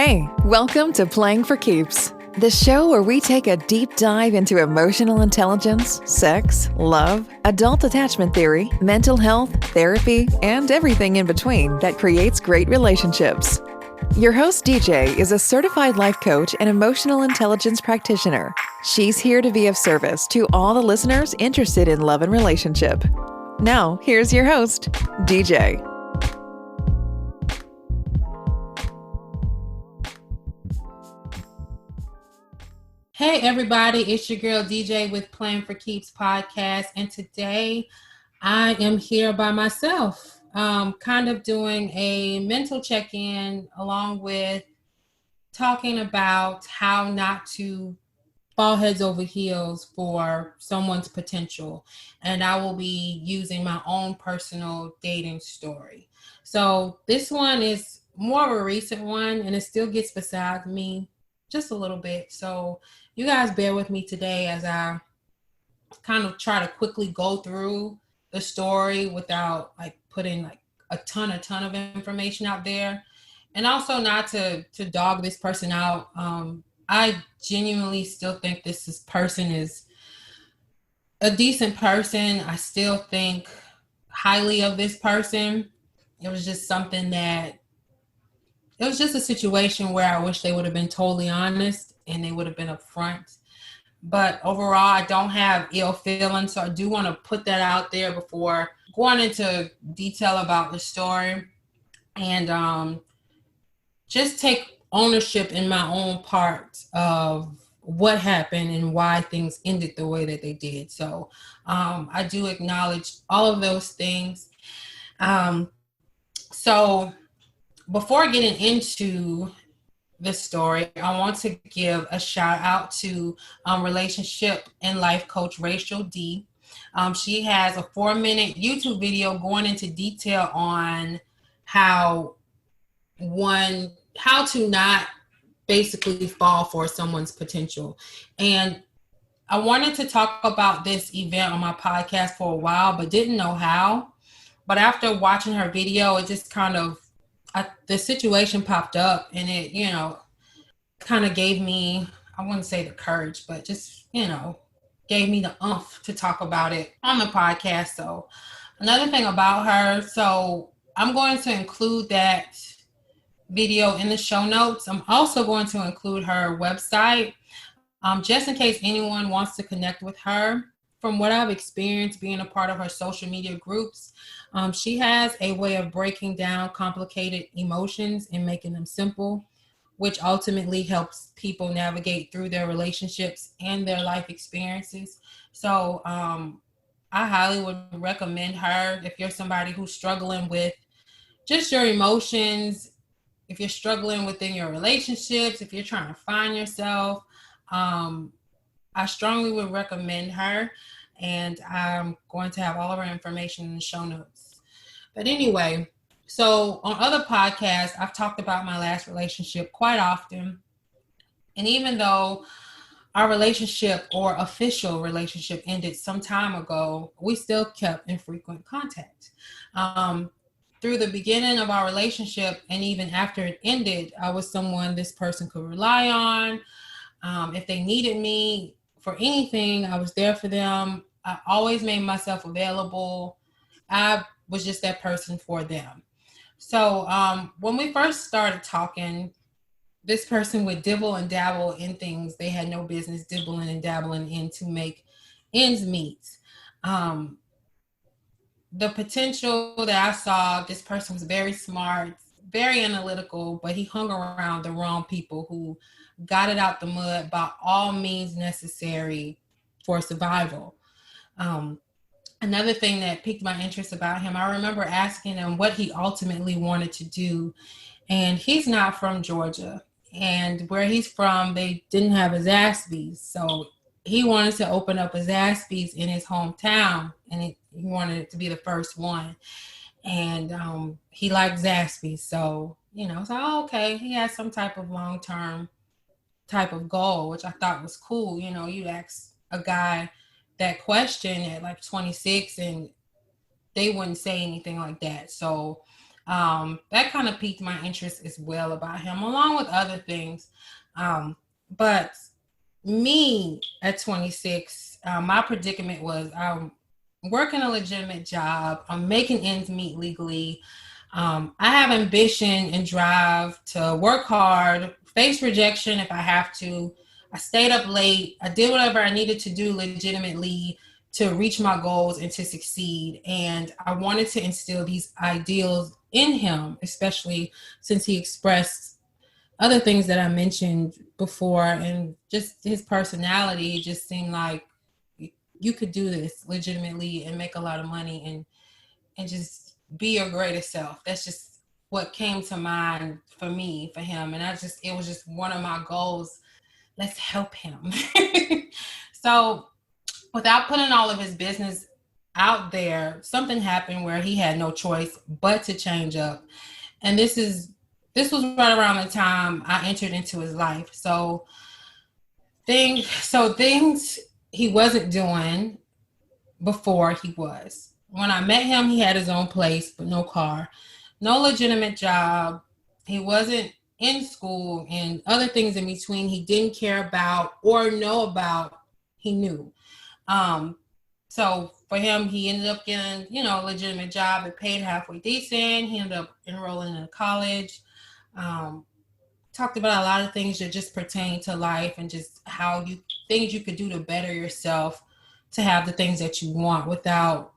Hey, welcome to Playing for Keeps, the show where we take a deep dive into emotional intelligence, sex, love, adult attachment theory, mental health, therapy, and everything in between that creates great relationships. Your host, DJ, is a certified life coach and emotional intelligence practitioner. She's here to be of service to all the listeners interested in love and relationship. Now, here's your host, DJ. Hey everybody, it's your girl DJ with Playing for Keeps podcast, and today I am here by myself, kind of doing a mental check-in along with talking about how not to fall heads over heels for someone's potential, and I will be using my own personal dating story. So this one is more of a recent one, and it still gets beside me just a little bit. So you guys bear with me today as I kind of try to quickly go through the story without putting a ton of information out there, and also not to dog this person out. I genuinely still think this person is a decent person. I still think highly of this person. It was just it was just a situation where I wish they would have been totally honest and they would have been upfront. But overall, I don't have ill feelings. So I do want to put that out there before going into detail about the story, and just take ownership in my own part of what happened and why things ended the way that they did. So I do acknowledge all of those things. So before getting into the story, I want to give a shout out to relationship and life coach Rachel D. She has a 4-minute YouTube video going into detail on how to not basically fall for someone's potential. And I wanted to talk about this event on my podcast for a while, but didn't know how. But after watching her video, it just the situation popped up, and it, kind of gave me, I wouldn't say the courage, but just, gave me the oomph to talk about it on the podcast. So another thing about her, so I'm going to include that video in the show notes. I'm also going to include her website, just in case anyone wants to connect with her. From what I've experienced being a part of her social media groups, she has a way of breaking down complicated emotions and making them simple, which ultimately helps people navigate through their relationships and their life experiences. So I highly would recommend her if you're somebody who's struggling with just your emotions, if you're struggling within your relationships, if you're trying to find yourself. I strongly would recommend her, and I'm going to have all of her information in the show notes. But anyway, so on other podcasts, I've talked about my last relationship quite often. And even though our relationship or official relationship ended some time ago, we still kept in frequent contact. Through the beginning of our relationship and even after it ended, I was someone this person could rely on. If they needed me for anything, I was there for them. I always made myself available. I was just that person for them. So when we first started talking, this person would dibble and dabble in things they had no business dibbling and dabbling in to make ends meet. The potential that I saw, this person was very smart, very analytical, but he hung around the wrong people who got it out the mud by all means necessary for survival. Another thing that piqued my interest about him, I remember asking him what he ultimately wanted to do. And he's not from Georgia. And where he's from, they didn't have a Zaxby's. So he wanted to open up a Zaxby's in his hometown. And he wanted it to be the first one. And he liked Zaxby's. So, it's like, oh, okay, he has some type of long-term type of goal, which I thought was cool. You ask a guy that question at like 26 and they wouldn't say anything like that. So That kind of piqued my interest as well about him, along with other things. But me at 26, my predicament was I'm working a legitimate job. I'm making ends meet legally. I have ambition and drive to work hard, face rejection if I have to. I stayed up late. I did whatever I needed to do legitimately to reach my goals and to succeed. And I wanted to instill these ideals in him, especially since he expressed other things that I mentioned before, and just his personality just seemed like you could do this legitimately and make a lot of money and just be your greatest self. That's just what came to mind for me, for him. And it was just one of my goals. Let's help him. So without putting all of his business out there, something happened where he had no choice but to change up. And this was right around the time I entered into his life. So things he wasn't doing before he was. When I met him, he had his own place, but no car, no legitimate job. He wasn't in school, and other things in between he didn't care about or know about, he knew. So for him, he ended up getting, a legitimate job. It paid halfway decent. He ended up enrolling in college. Talked about a lot of things that just pertain to life and just things you could do to better yourself, to have the things that you want without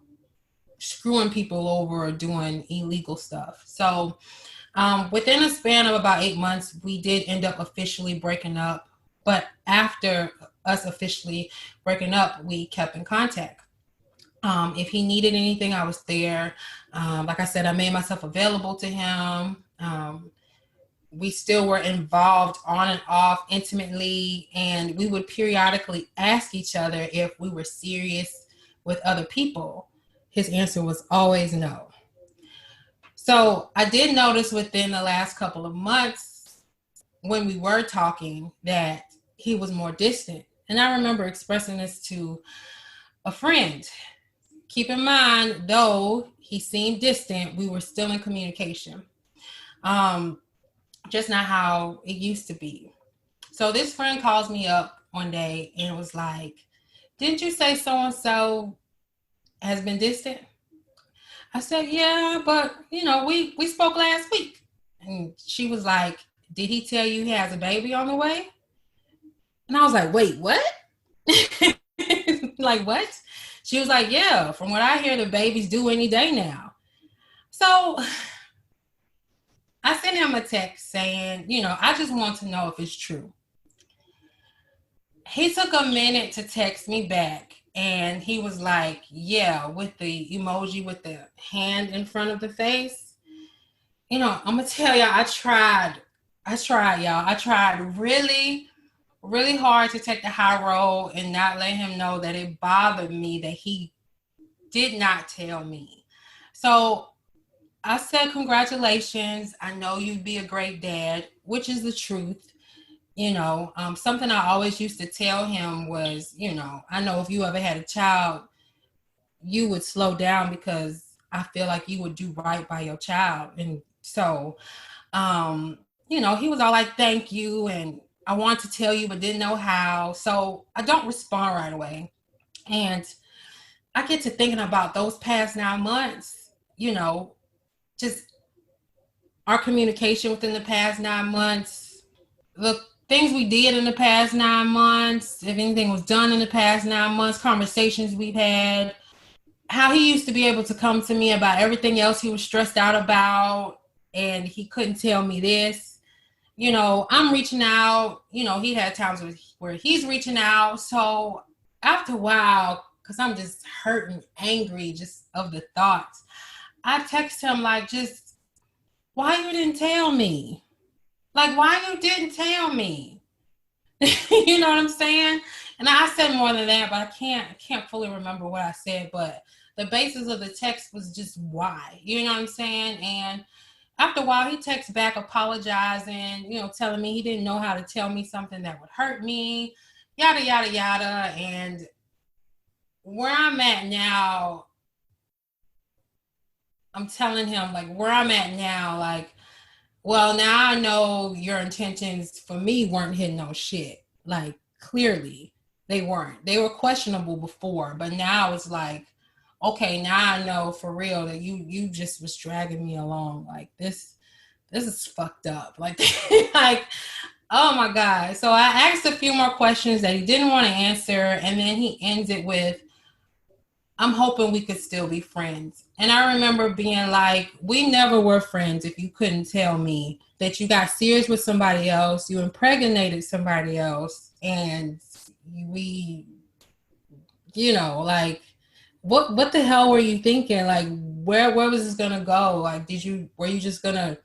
screwing people over or doing illegal stuff. So within a span of about 8 months, we did end up officially breaking up. But after us officially breaking up, we kept in contact. If he needed anything, I was there. Like I said, I made myself available to him. We still were involved on and off intimately, and we would periodically ask each other if we were serious with other people. His answer was always no. So I did notice within the last couple of months when we were talking that he was more distant. And I remember expressing this to a friend. Keep in mind, though he seemed distant, we were still in communication. Just not how it used to be. So this friend calls me up one day and was like, didn't you say so-and-so has been distant? I said, yeah, but we spoke last week. And she was like, did he tell you he has a baby on the way? And I was like, wait, what? Like, what? She was like, yeah, from what I hear, the baby's due any day now. So I sent him a text saying, I just want to know if it's true. He took a minute to text me back, and he was like, yeah, with the emoji with the hand in front of the face. I'm going to tell y'all, I tried, y'all. I tried really, really hard to take the high road and not let him know that it bothered me that he did not tell me. So I said, congratulations. I know you'd be a great dad, which is the truth. Something I always used to tell him was, I know if you ever had a child, you would slow down because I feel like you would do right by your child. And so, he was all like, thank you. And I wanted to tell you, but didn't know how. So I don't respond right away. And I get to thinking about those past 9 months, just our communication within the past 9 months, the things we did in the past 9 months, if anything was done in the past 9 months, conversations we've had, how he used to be able to come to me about everything else he was stressed out about, and he couldn't tell me this. I'm reaching out, he had times where he's reaching out. So after a while, because I'm just hurt and angry just of the thoughts, I text him like, just, why you didn't tell me? Like, why you didn't tell me? You know what I'm saying? And I said more than that, but I can't fully remember what I said, but the basis of the text was just why, you know what I'm saying? And after a while, he texts back apologizing, telling me he didn't know how to tell me something that would hurt me, yada, yada, yada. And where I'm at now, I'm telling him like where I'm at now, like, well, now I know your intentions for me weren't hitting no shit. Like, clearly they weren't. They were questionable before, but now it's like, okay, now I know for real that you just was dragging me along. Like this is fucked up. Like like oh my God. So I asked a few more questions that he didn't want to answer, and then he ends it with, I'm hoping we could still be friends. And I remember being like, we never were friends if you couldn't tell me that you got serious with somebody else, you impregnated somebody else, and we, like, what the hell were you thinking? Like, where was this gonna go? Like, were you just gonna?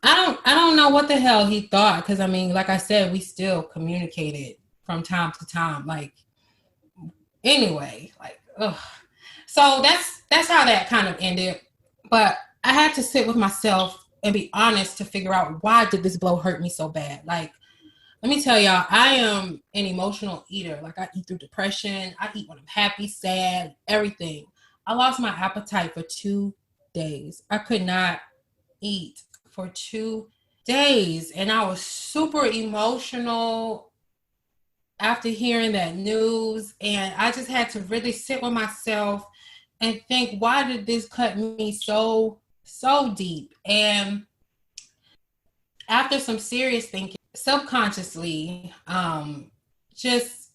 I don't know what the hell he thought, because I mean, like I said, we still communicated from time to time. Like, anyway, like, ugh. So that's how that kind of ended. But I had to sit with myself and be honest to figure out, why did this blow hurt me so bad? Like, let me tell y'all, I am an emotional eater. Like, I eat through depression. I eat when I'm happy, sad, everything. I lost my appetite for 2 days. I could not eat for 2 days. And I was super emotional after hearing that news. And I just had to really sit with myself and think, why did this cut me so deep? And after some serious thinking, subconsciously, just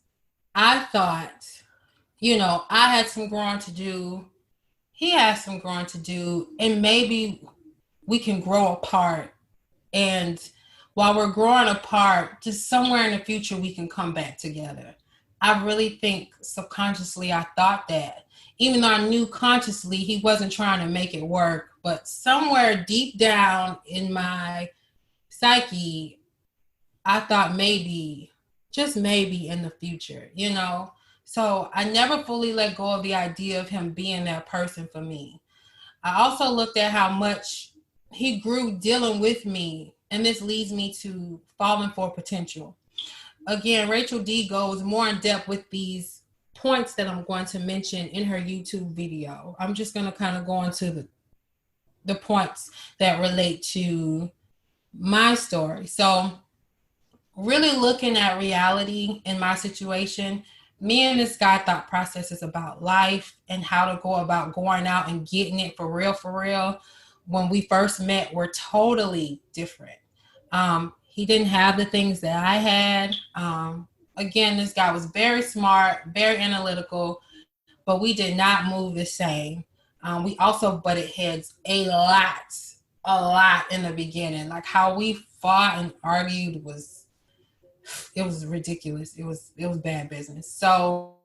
I thought, I had some growing to do. He has some growing to do, and maybe we can grow apart. And while we're growing apart, just somewhere in the future, we can come back together. I really think subconsciously I thought that, even though I knew consciously he wasn't trying to make it work, but somewhere deep down in my psyche, I thought maybe, just maybe in the future, So I never fully let go of the idea of him being that person for me. I also looked at how much he grew dealing with me, and this leads me to falling for potential. Again, Rachel D goes more in depth with these points that I'm going to mention in her YouTube video. I'm just going to kind of go into the points that relate to my story. So, really looking at reality in my situation, me and this guy thought processes about life and how to go about going out and getting it for real. When we first met, were totally different. He didn't have the things that I had. Again, this guy was very smart, very analytical, but we did not move the same. We also butted heads a lot in the beginning. Like, how we fought and argued was ridiculous. It was bad business. So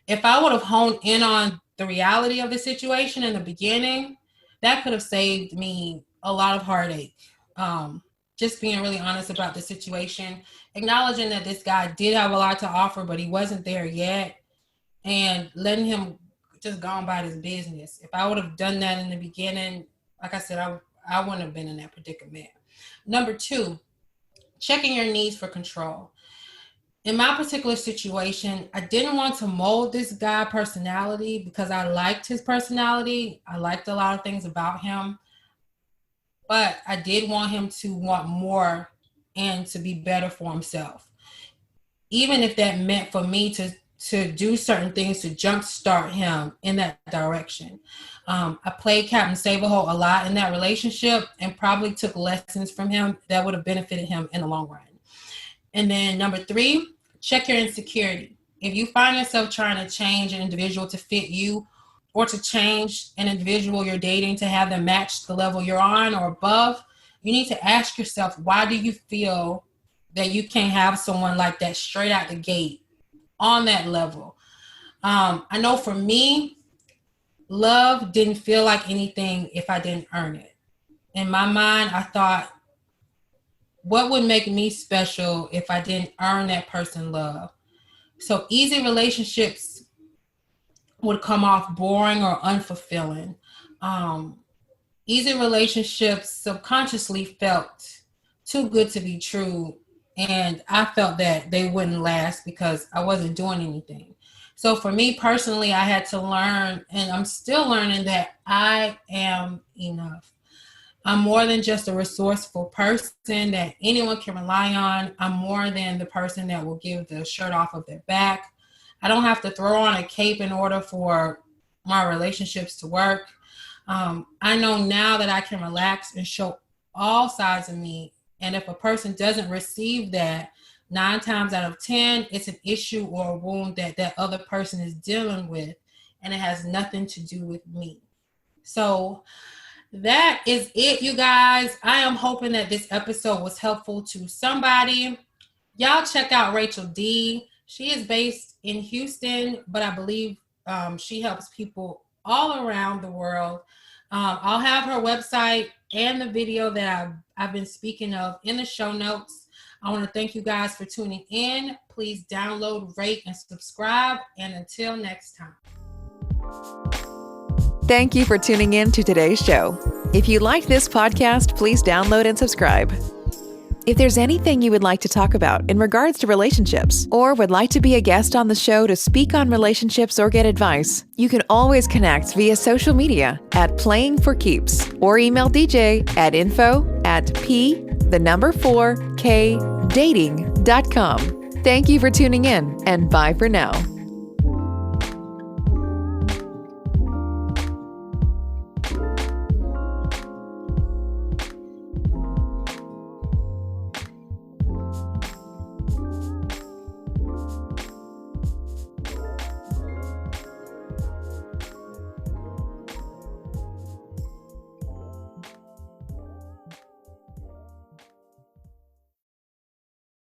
if I would have honed in on the reality of the situation in the beginning, that could have saved me a lot of heartache. Just being really honest about the situation, acknowledging that this guy did have a lot to offer, but he wasn't there yet, and letting him just go on about his business. If I would have done that in the beginning, like I said, I wouldn't have been in that predicament. Number 2, checking your needs for control. In my particular situation, I didn't want to mold this guy's personality because I liked his personality. I liked a lot of things about him, but I did want him to want more and to be better for himself. Even if that meant for me to do certain things to jumpstart him in that direction. I played Captain Save-A-Hole a lot in that relationship and probably took lessons from him that would have benefited him in the long run. And then number 3, check your insecurity. If you find yourself trying to change an individual to fit you, or to change an individual you're dating to have them match the level you're on or above, you need to ask yourself, why do you feel that you can't have someone like that straight out the gate on that level? I know for me, love didn't feel like anything if I didn't earn it. In my mind, I thought, what would make me special if I didn't earn that person love? So easy relationships would come off boring or unfulfilling. Easy relationships subconsciously felt too good to be true, and I felt that they wouldn't last because I wasn't doing anything. So for me personally, I had to learn, and I'm still learning, that I am enough. I'm more than just a resourceful person that anyone can rely on. I'm more than the person that will give the shirt off of their back. I don't have to throw on a cape in order for my relationships to work. I know now that I can relax and show all sides of me. And if a person doesn't receive that, 9 times out of 10, it's an issue or a wound that that other person is dealing with, and it has nothing to do with me. So that is it, you guys. I am hoping that this episode was helpful to somebody. Y'all check out Rachel D. She is based in Houston, but I believe she helps people all around the world. I'll have her website and the video that I've been speaking of in the show notes. I want to thank you guys for tuning in. Please download, rate, and subscribe. And until next time. Thank you for tuning in to today's show. If you like this podcast, please download and subscribe. If there's anything you would like to talk about in regards to relationships, or would like to be a guest on the show to speak on relationships or get advice, you can always connect via social media at Playing for Keeps, or email DJ at info@p4kdating.com. Thank you for tuning in, and bye for now.